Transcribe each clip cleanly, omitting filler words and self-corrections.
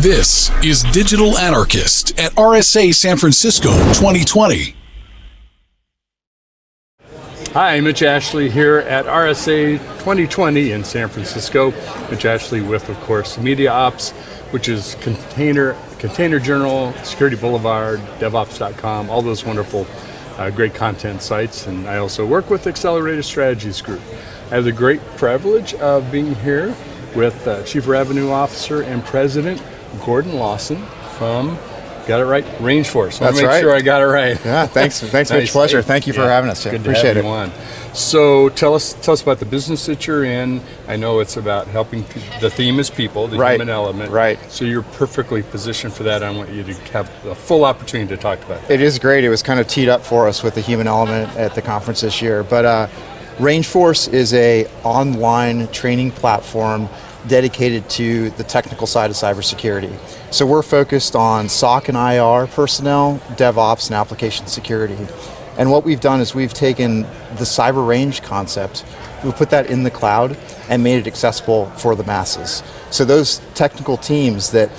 This is Digital Anarchist at RSA San Francisco 2020. Hi, Mitch Ashley here at RSA 2020 in San Francisco. Mitch Ashley with, of course, Media Ops, which is Container Journal, Security Boulevard, DevOps.com, all those wonderful, great content sites. And I also work with Accelerated Strategies Group. I have the great privilege of being here with Chief Revenue Officer and President Gordon Lawson from, got it right, RangeForce. I want to make sure I got it right. Yeah, thanks. Nice. Mitch. Pleasure. Thank you for having us. Good Appreciate to have you on. So tell us about the business that you're in. I know it's about helping. The theme is people, the human element. Right. So you're perfectly positioned for that. I want you to have a full opportunity to talk about that. It is great. It was kind of teed up for us with the human element at the conference this year. But RangeForce is a online training platform dedicated to the technical side of cybersecurity. So we're focused on SOC and IR personnel, DevOps, and application security. And what we've done is we've taken the cyber range concept, we put that in the cloud and made it accessible for the masses. So those technical teams that,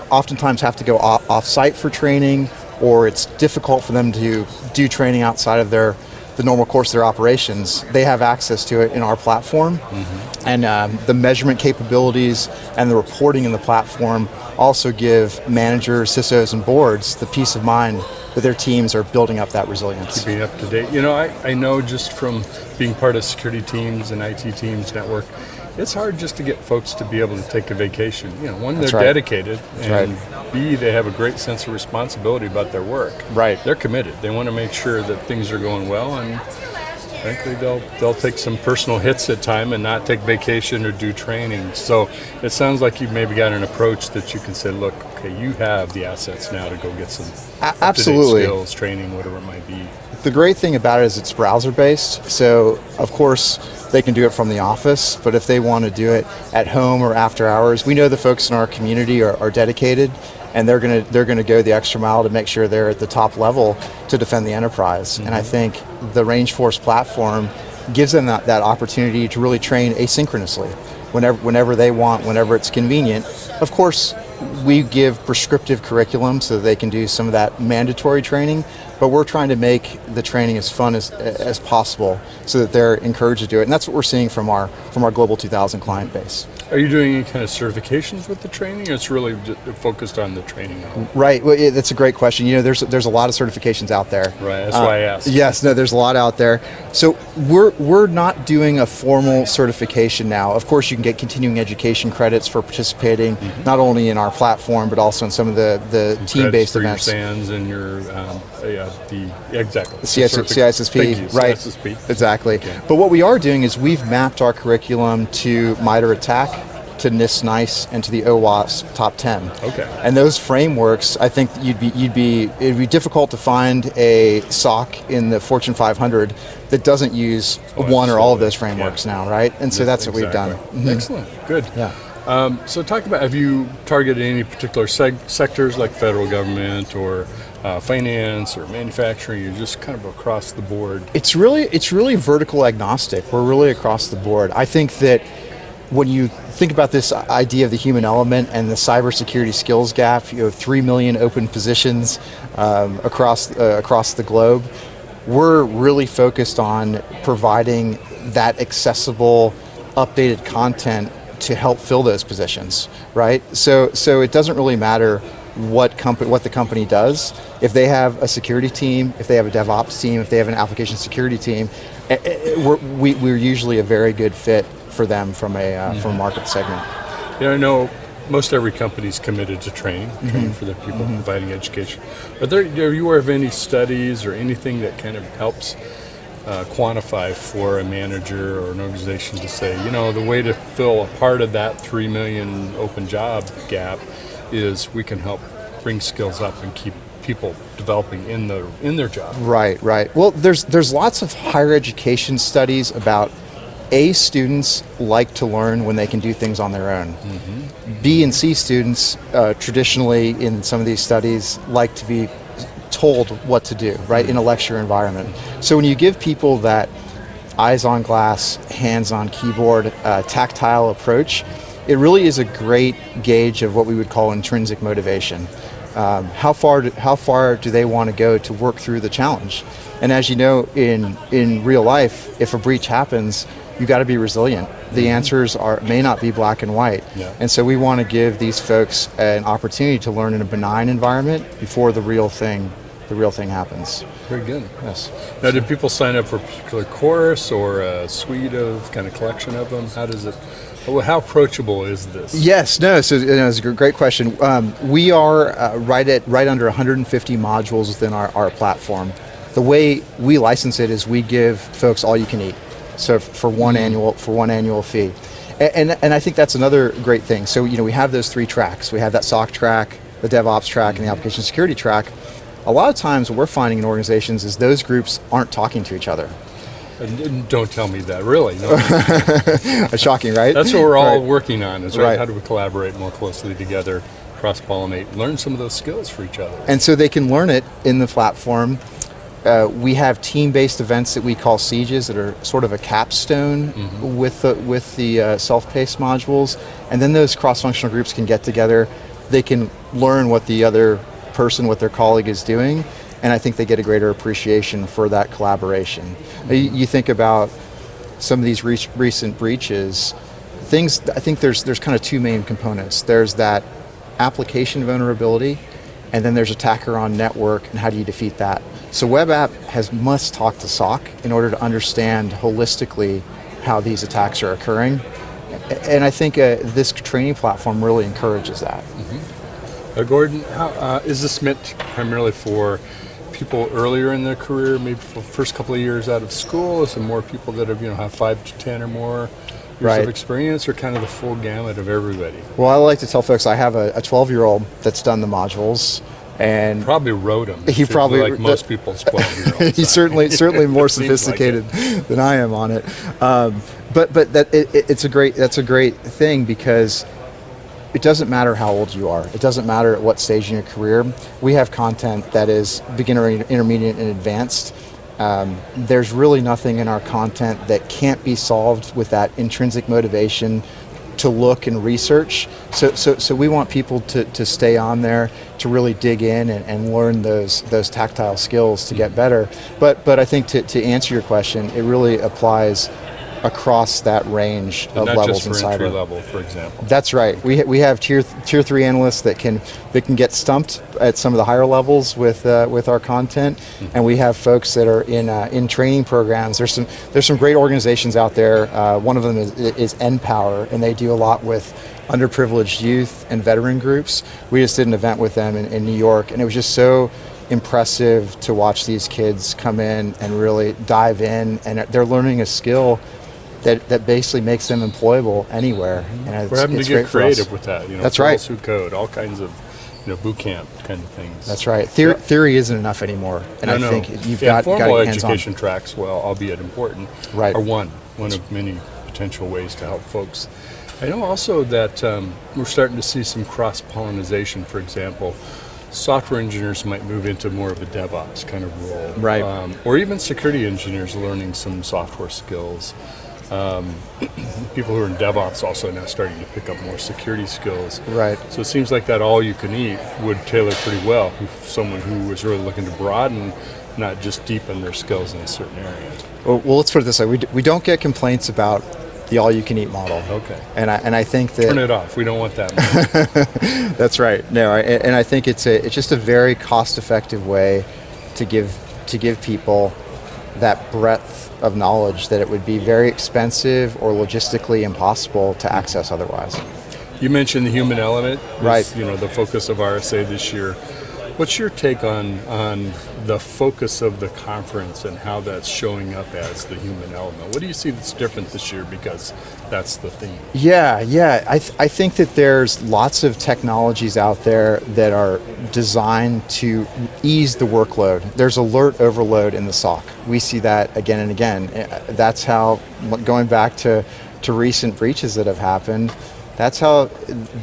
oftentimes have to go off-site for training, or it's difficult for them to do training outside of the normal course of their operations, they have access to it in our platform. Mm-hmm. And the measurement capabilities and the reporting in the platform also give managers, CISOs, and boards the peace of mind that their teams are building up that resilience. Keeping up to date. I know just from being part of security teams and IT teams network, it's hard just to get folks to be able to take a vacation. One, they're dedicated, and B, they have a great sense of responsibility about their work. Right. They're committed. They want to make sure that things are going well, and frankly, they'll take some personal hits at time and not take vacation or do training. So it sounds like you've maybe got an approach that you can say, look, okay, you have the assets now to go get some absolutely skills, training, whatever it might be. The great thing about it is it's browser-based, so of course they can do it from the office, but if they want to do it at home or after hours, we know the folks in our community are dedicated, and they're going to go the extra mile to make sure they're at the top level to defend the enterprise. Mm-hmm. And I think the RangeForce platform gives them that opportunity to really train asynchronously, whenever they want, whenever it's convenient. Of course, we give prescriptive curriculum so that they can do some of that mandatory training, but we're trying to make the training as fun as possible so that they're encouraged to do it. And that's what we're seeing from our Global 2000 client base. Are you doing any kind of certifications with the training, or it's really just focused on the training now? Right. Well, that's a great question. There's a lot of certifications out there. Right. That's why I asked. Yes. No. There's a lot out there. So we're not doing a formal certification now. Of course, you can get continuing education credits for participating, not only in our platform but also in some of the team-based events. Your SANS and your exactly. The CISSP. Right. CISSP. Exactly. Okay. But what we are doing is we've mapped our curriculum to MITRE ATT&CK, to NIST NICE, and to the OWASP top 10. Okay. And those frameworks, I think it'd be difficult to find a SOC in the Fortune 500 that doesn't use one or all of those frameworks now, right? And so that's what we've done. Mm-hmm. Excellent. Good. Yeah. So talk about, have you targeted any particular sectors like federal government or finance or manufacturing? You're just kind of across the board. It's really vertical agnostic. We're really across the board. I think that when you think about this idea of the human element and the cybersecurity skills gap, 3 million open positions across the globe, we're really focused on providing that accessible, updated content to help fill those positions, right? So it doesn't really matter what the company does. If they have a security team, if they have a DevOps team, if they have an application security team, we're usually a very good fit for them from a market segment. I know most every company is committed to training for their people, providing education. Are you aware of any studies or anything that kind of helps quantify for a manager or an organization to say, the way to fill a part of that 3 million open job gap is we can help bring skills up and keep people developing in their job. Right. Well, there's lots of higher education studies about students like to learn when they can do things on their own. Mm-hmm. B and C students traditionally in some of these studies like to be told what to do, right, in a lecture environment. So when you give people that eyes on glass, hands on keyboard, tactile approach, it really is a great gauge of what we would call intrinsic motivation. How far do they want to go to work through the challenge? And as you know, in real life, if a breach happens, you got to be resilient. The answers may not be black and white. Yeah. And so we want to give these folks an opportunity to learn in a benign environment before the real thing happens. Very good. Yes. Now, do people sign up for a particular course or a suite of kind of collection of them? How approachable is this? Yes, no, so it's a great question. We are right under 150 modules within our platform. The way we license it is we give folks all you can eat. So for one annual fee. And I think that's another great thing. So, we have those 3 tracks. We have that SOC track, the DevOps track, and the application security track. A lot of times what we're finding in organizations is those groups aren't talking to each other. And don't tell me that, really. No. Shocking, right? That's what we're all working on, is Right. how do we collaborate more closely together, cross-pollinate, learn some of those skills for each other. And so they can learn it in the platform. We have team-based events that we call sieges that are sort of a capstone with the self-paced modules. And then those cross-functional groups can get together. They can learn what the other person, what their colleague is doing. And I think they get a greater appreciation for that collaboration. You think about some of these recent breaches, I think there's kind of 2 main components. There's that application vulnerability, and then there's attacker on network, and how do you defeat that? So web app must talk to SOC in order to understand holistically how these attacks are occurring. And I think this training platform really encourages that. Gordon, how, is this meant primarily for people earlier in their career, maybe for the first couple of years out of school? Is there more people that have 5 to 10 or more years of experience, or kind of the full gamut of everybody? Well, I like to tell folks I have a 12-year-old that's done the modules. And probably wrote them. He probably, like most people's 12-year-olds. He's certainly more sophisticated than I am on it. But that's a great thing, because it doesn't matter how old you are. It doesn't matter at what stage in your career. We have content that is beginner, intermediate, and advanced. There's really nothing in our content that can't be solved with that intrinsic motivation to look and research. So we want people to stay on there, to really dig in and learn those tactile skills to get better. But I think to answer your question, it really applies across that range of levels in cyber. Not just for entry level, for example. That's right. We have tier 3 analysts that can get stumped at some of the higher levels with our content, and we have folks that are in training programs. There's some great organizations out there. One of them is NPower, and they do a lot with underprivileged youth and veteran groups. We just did an event with them in New York, and it was just so impressive to watch these kids come in and really dive in, and they're learning a skill that basically makes them employable anywhere. And we're having to get creative with that. That's right. Through code, all kinds of boot camp kind of things. That's right. Theory isn't enough anymore, and I think you've got to get formal hands-on. education tracks, well, albeit important, Right. are one of many potential ways to help folks. I know also that we're starting to see some cross-pollination. For example, software engineers might move into more of a DevOps kind of role, Right. Or even security engineers learning some software skills. People who are in DevOps also now starting to pick up more security skills. Right. So it seems like that all you can eat would tailor pretty well for someone who was really looking to broaden, not just deepen their skills in a certain area. Well, let's put it this way: we don't get complaints about the all-you-can-eat model. Okay. And I think that turn it off. We don't want that. That's right. No, and I think it's just a very cost-effective way to give people that breadth of knowledge that it would be very expensive or logistically impossible to access otherwise. You mentioned the human element, right? The focus of RSA this year. What's your take on the focus of the conference and how that's showing up as the human element? What do you see that's different this year, because that's the theme? Yeah. I think that there's lots of technologies out there that are designed to ease the workload. There's alert overload in the SOC. We see that again and again. That's how, going back to recent breaches that have happened, that's how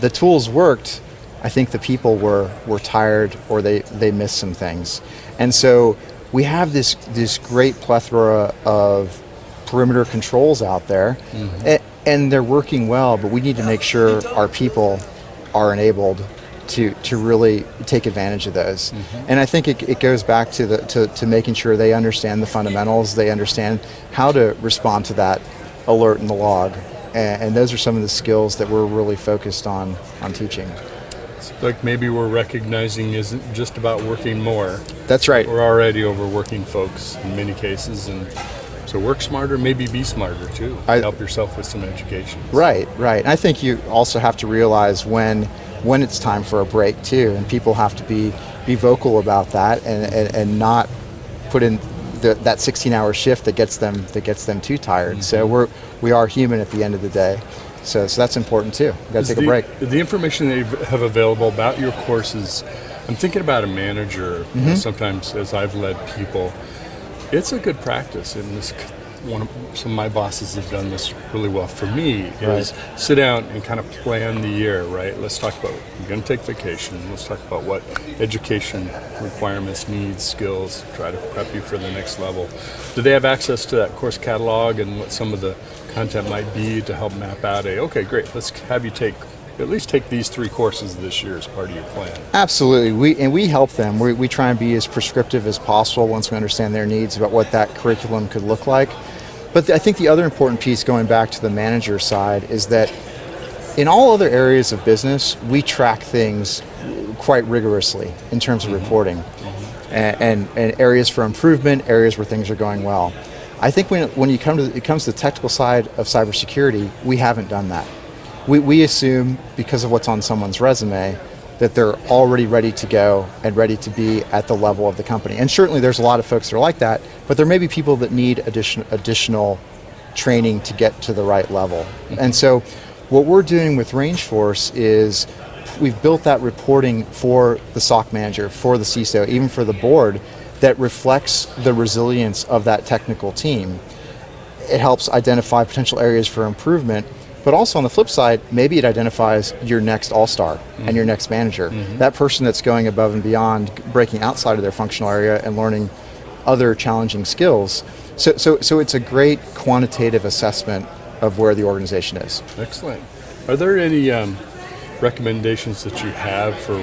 the tools worked. I think the people were tired, or they missed some things. And so we have this great plethora of perimeter controls out there. and they're working well, but we need to make sure our people are enabled to really take advantage of those. And I think it goes back to making sure they understand the fundamentals, they understand how to respond to that alert in the log. And those are some of the skills that we're really focused on teaching. It's like maybe we're recognizing isn't just about working more. That's right. We're already overworking folks in many cases, and so work smarter, maybe be smarter too. Help yourself with some education. Right. And I think you also have to realize when it's time for a break too, and people have to be vocal about that and not put in that 16-hour shift that gets them too tired. So we are human at the end of the day. So that's important too. You got to take a break. The information that you have available about your courses, I'm thinking about a manager. Sometimes as I've led people, it's a good practice, and some of my bosses have done this really well for me, is sit down and kind of plan the year, right? Let's talk about, you're going to take vacation. Let's talk about what education requirements, needs, skills, try to prep you for the next level. Do they have access to that course catalog and what some of the content might be to help map out okay, great, let's have you at least take these 3 courses this year as part of your plan? Absolutely. We help them. We try and be as prescriptive as possible once we understand their needs about what that curriculum could look like. But I think the other important piece, going back to the manager side, is that in all other areas of business, we track things quite rigorously in terms of reporting and areas for improvement, areas where things are going well. I think when it comes to the technical side of cybersecurity, we haven't done that. We assume, because of what's on someone's resume, that they're already ready to go and ready to be at the level of the company. And certainly there's a lot of folks that are like that, but there may be people that need additional training to get to the right level. And so what we're doing with RangeForce is we've built that reporting for the SOC manager, for the CISO, even for the board, that reflects the resilience of that technical team. It helps identify potential areas for improvement, but also on the flip side, maybe it identifies your next all-star and your next manager. That person that's going above and beyond, breaking outside of their functional area and learning other challenging skills. So it's a great quantitative assessment of where the organization is. Excellent. Are there any recommendations that you have for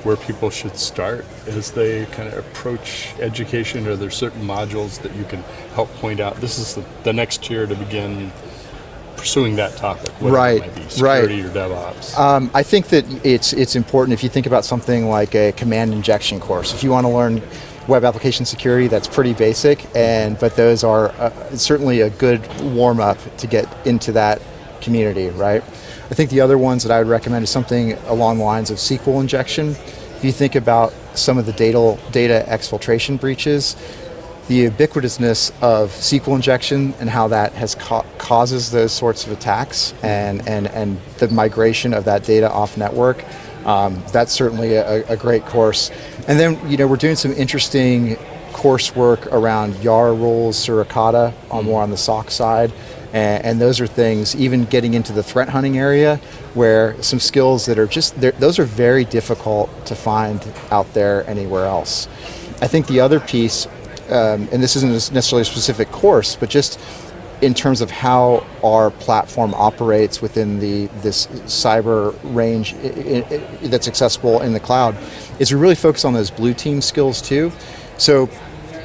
where people should start as they kind of approach education? Are there certain modules that you can help point out, this is the next tier to begin pursuing that topic, whatever it might be, security or DevOps? I think that it's important if you think about something like a command injection course. If you want to learn web application security, that's pretty basic, but those are certainly a good warm-up to get into that community, right? I think the other ones that I would recommend is something along the lines of SQL injection. If you think about some of the data exfiltration breaches, the ubiquitousness of SQL injection and how that has causes those sorts of attacks and the migration of that data off network, that's certainly a great course. And then we're doing some interesting coursework around YAR rules, Suricata, more on the SOC side. And those are things, even getting into the threat hunting area, where some skills that are those are very difficult to find out there anywhere else. I think the other piece, and this isn't necessarily a specific course, but just in terms of how our platform operates within this cyber range that's accessible in the cloud, is we really focus on those blue team skills too. So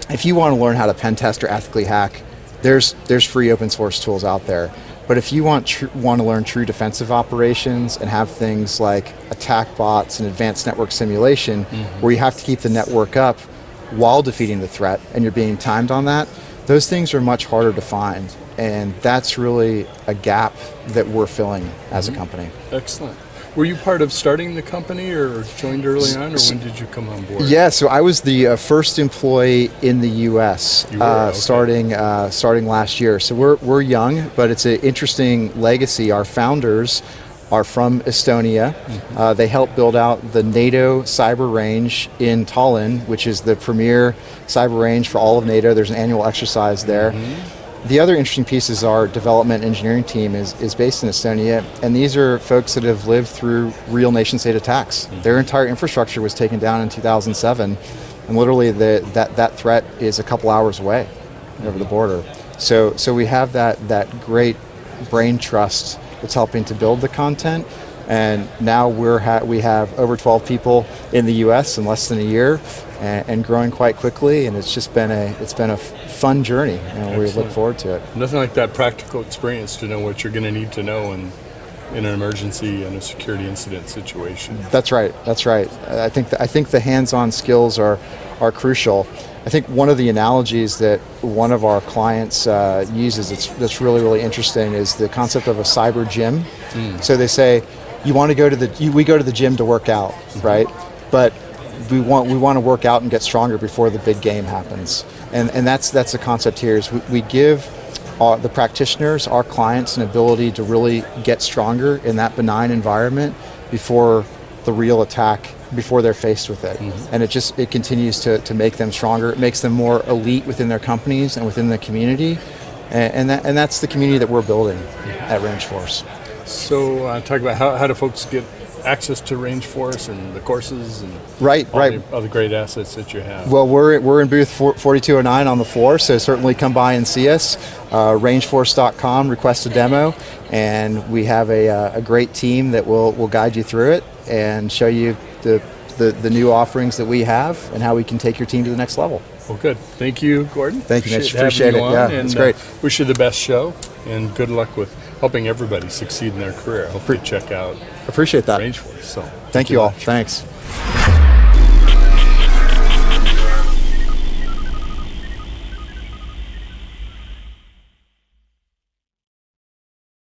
if you want to learn how to pen test or ethically hack, there's free open source tools out there. But if you want to learn true defensive operations and have things like attack bots and advanced network simulation, where you have to keep the network up while defeating the threat, and you're being timed on that, those things are much harder to find. And that's really a gap that we're filling as a company. Excellent. Were you part of starting the company or joined early on, or when did you come on board? Yeah, so I was the first employee in the U.S. Starting last year. So we're young, but it's an interesting legacy. Our founders are from Estonia. They helped build out the NATO cyber range in Tallinn, which is the premier cyber range for all of NATO. There's an annual exercise there. The other interesting piece is our development engineering team is based in Estonia, and these are folks that have lived through real nation-state attacks. Their entire infrastructure was taken down in 2007, and literally that threat is a couple hours away over the border. So we have that great brain trust that's helping to build the content. And now we have over 12 people in the U.S. in less than a year, and growing quite quickly. And it's just been a fun journey, and we look forward to it. Nothing like that practical experience to know what you're going to need to know in an emergency and a security incident situation. That's right. I think the hands-on skills are crucial. I think one of the analogies that one of our clients uses that's really interesting is the concept of a cyber gym. So they say, we go to the gym to work out, right? But we want to work out and get stronger before the big game happens. And that's the concept here. Is we give the practitioners, our clients, an ability to really get stronger in that benign environment before the real attack, before they're faced with it. And it continues to make them stronger. It makes them more elite within their companies and within the community. And that's the community that we're building at RangeForce. So talk about how do folks get access to RangeForce and the courses and all the great assets that you have. Well, we're in booth 4209 on the floor, so certainly come by and see us. RangeForce.com, request a demo, and we have a great team that will guide you through it and show you the new offerings that we have and how we can take your team to the next level. Well, good. Thank you, Gordon. Thank you, Mitch. Appreciate it. Yeah, it's great. Wish you the best show, and good luck with helping everybody succeed in their career. I hope you check out Appreciate that. RangeForce. So thank you all. Thanks.